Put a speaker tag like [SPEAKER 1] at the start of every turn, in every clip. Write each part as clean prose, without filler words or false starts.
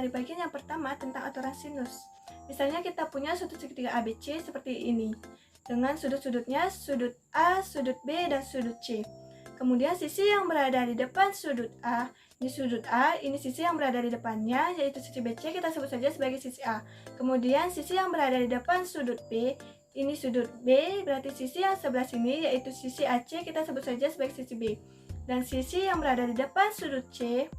[SPEAKER 1] dari bagian yang pertama tentang aturan sinus. Misalnya kita punya sudut segitiga ABC seperti ini, dengan sudut-sudutnya sudut A, sudut B, dan sudut C. Kemudian sisi yang berada di depan sudut A, ini sudut A, ini sisi yang berada di depannya, yaitu sisi BC, kita sebut saja sebagai sisi A. Kemudian sisi yang berada di depan sudut B, ini sudut B, berarti sisi yang sebelah sini, yaitu sisi AC, kita sebut saja sebagai sisi B. Dan sisi yang berada di depan sudut C,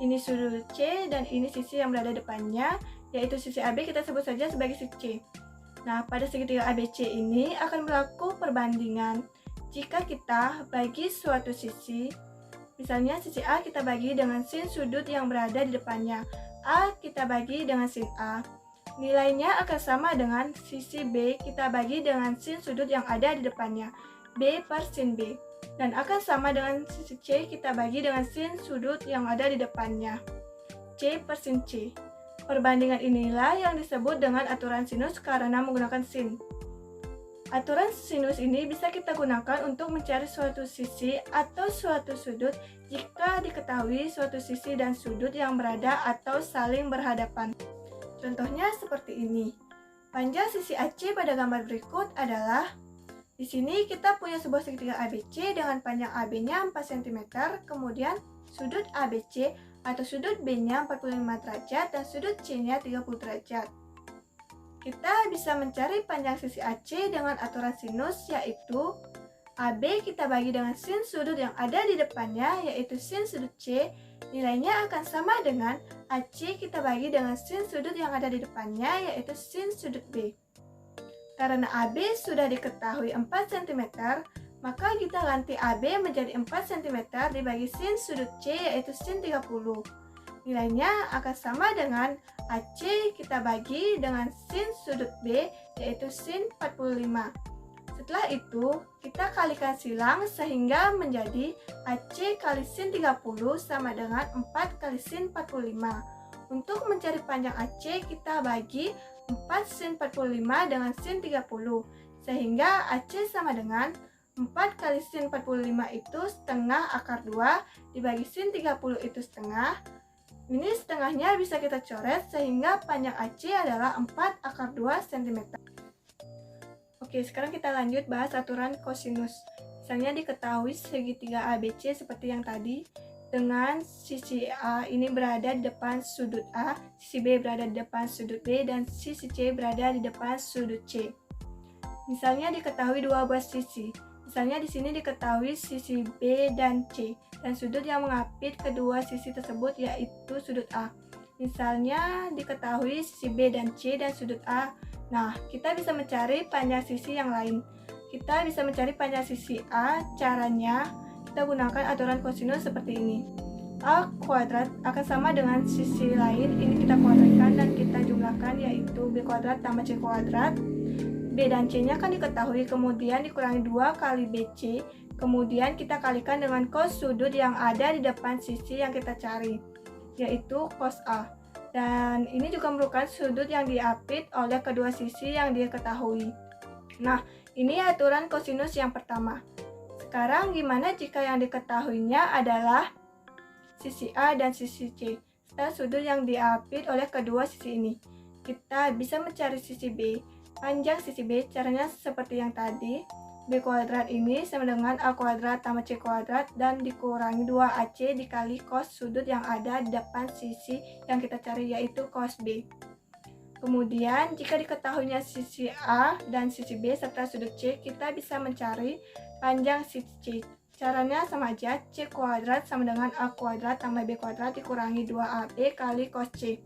[SPEAKER 1] ini sudut C, dan ini sisi yang berada di depannya, yaitu sisi AB, kita sebut saja sebagai sisi C. Nah, pada segitiga ABC ini akan berlaku perbandingan. Jika kita bagi suatu sisi, misalnya sisi A kita bagi dengan sin sudut yang berada di depannya, A kita bagi dengan sin A, nilainya akan sama dengan sisi B kita bagi dengan sin sudut yang ada di depannya, B per sin B. Dan akan sama dengan sisi C kita bagi dengan sin sudut yang ada di depannya, C per sin C. Perbandingan inilah yang disebut dengan aturan sinus karena menggunakan sin. Aturan sinus ini bisa kita gunakan untuk mencari suatu sisi atau suatu sudut jika diketahui suatu sisi dan sudut yang berada atau saling berhadapan. Contohnya seperti ini. Panjang sisi AC pada gambar berikut adalah, di sini kita punya sebuah segitiga ABC dengan panjang AB-nya 4 cm, kemudian sudut ABC atau sudut B-nya 45 derajat dan sudut C-nya 30 derajat. Kita bisa mencari panjang sisi AC dengan aturan sinus, yaitu AB kita bagi dengan sin sudut yang ada di depannya, yaitu sin sudut C, nilainya akan sama dengan AC kita bagi dengan sin sudut yang ada di depannya, yaitu sin sudut B. Karena AB sudah diketahui 4 cm, maka kita ganti AB menjadi 4 cm dibagi sin sudut C, yaitu sin 30. Nilainya akan sama dengan AC kita bagi dengan sin sudut B, yaitu sin 45. Setelah itu, kita kalikan silang sehingga menjadi AC kali sin 30 sama dengan 4 kali sin 45. Untuk mencari panjang AC, kita bagi 4 sin 45 dengan sin 30, sehingga AC sama dengan 4 kali sin 45 itu setengah akar 2 dibagi sin 30 itu setengah. Ini setengahnya bisa kita coret sehingga panjang AC adalah 4 akar 2 cm. Oke, sekarang kita lanjut bahas aturan kosinus. Misalnya diketahui segitiga ABC seperti yang tadi, dengan sisi A ini berada di depan sudut A, sisi B berada di depan sudut B, dan sisi C berada di depan sudut C. Misalnya diketahui dua buah sisi. Misalnya di sini diketahui sisi B dan C, dan sudut yang mengapit kedua sisi tersebut yaitu sudut A. Misalnya diketahui sisi B dan C dan sudut A. Nah, kita bisa mencari panjang sisi yang lain. Kita bisa mencari panjang sisi A, caranya kita gunakan aturan kosinus seperti ini. A kuadrat akan sama dengan sisi lain, ini kita kuadratkan dan kita jumlahkan, yaitu B kuadrat tambah C kuadrat. B dan C nya kan diketahui, kemudian dikurangi 2 kali BC, kemudian kita kalikan dengan cos sudut yang ada di depan sisi yang kita cari, yaitu cos A. Dan ini juga merupakan sudut yang diapit oleh kedua sisi yang diketahui. Nah, ini aturan kosinus yang pertama. Sekarang gimana jika yang diketahuinya adalah sisi A dan sisi C, serta sudut yang diapit oleh kedua sisi ini? Kita bisa mencari sisi B. Panjang sisi B caranya seperti yang tadi. B kuadrat ini sama dengan A kuadrat tambah C kuadrat dan dikurangi 2AC dikali cos sudut yang ada di depan sisi yang kita cari, yaitu cos B. Kemudian jika diketahuinya sisi A dan sisi B serta sudut C, kita bisa mencari panjang sisi C. Caranya sama aja, C kuadrat sama dengan A kuadrat tambah B kuadrat dikurangi 2AB kali cos C.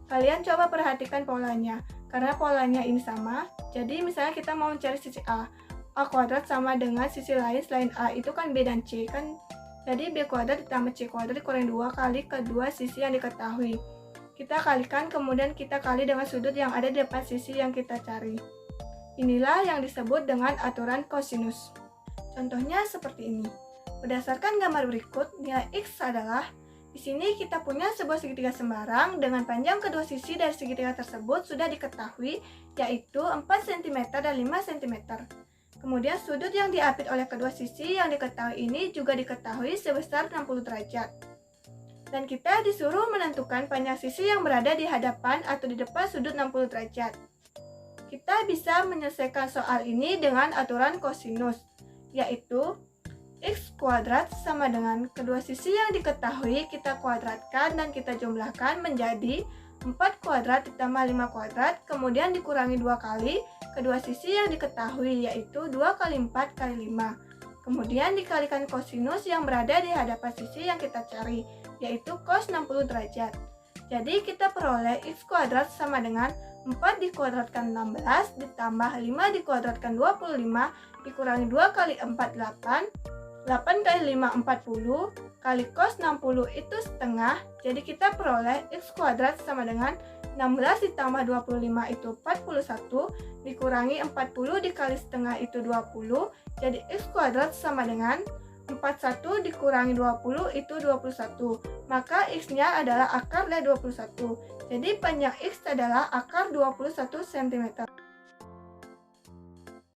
[SPEAKER 1] Kalian coba perhatikan polanya, karena polanya ini sama. Jadi misalnya kita mau mencari sisi A kuadrat sama dengan sisi lain selain A itu kan B dan C kan. Jadi B kuadrat ditambah C kuadrat dikurangi 2 kali kedua sisi yang diketahui. Kita kalikan, kemudian kita kali dengan sudut yang ada di depan sisi yang kita cari. Inilah yang disebut dengan aturan kosinus. Contohnya seperti ini. Berdasarkan gambar berikut, nilai X adalah, di sini kita punya sebuah segitiga sembarang dengan panjang kedua sisi dari segitiga tersebut sudah diketahui, yaitu 4 cm dan 5 cm. Kemudian sudut yang diapit oleh kedua sisi yang diketahui ini juga diketahui sebesar 60 derajat. Dan kita disuruh menentukan panjang sisi yang berada di hadapan atau di depan sudut 60 derajat. Kita bisa menyelesaikan soal ini dengan aturan kosinus, yaitu X kuadrat sama dengan kedua sisi yang diketahui kita kuadratkan dan kita jumlahkan menjadi 4 kuadrat ditambah 5 kuadrat, kemudian dikurangi 2 kali kedua sisi yang diketahui, yaitu 2 kali 4 kali 5. Kemudian dikalikan kosinus yang berada di hadapan sisi yang kita cari, yaitu cos 60 derajat. Jadi kita peroleh X kuadrat sama dengan 4 dikuadratkan 16 ditambah 5 dikuadratkan 25 dikurangi 2 kali 4 8, 8 kali 5 40, kali cos 60 itu setengah. Jadi kita peroleh X kuadrat sama dengan 16 ditambah 25 itu 41, dikurangi 40 dikali setengah itu 20, jadi X kuadrat sama dengan 41 dikurangi 20 itu 21. Maka X-nya adalah akar dari 21. Jadi panjang X adalah akar 21 cm.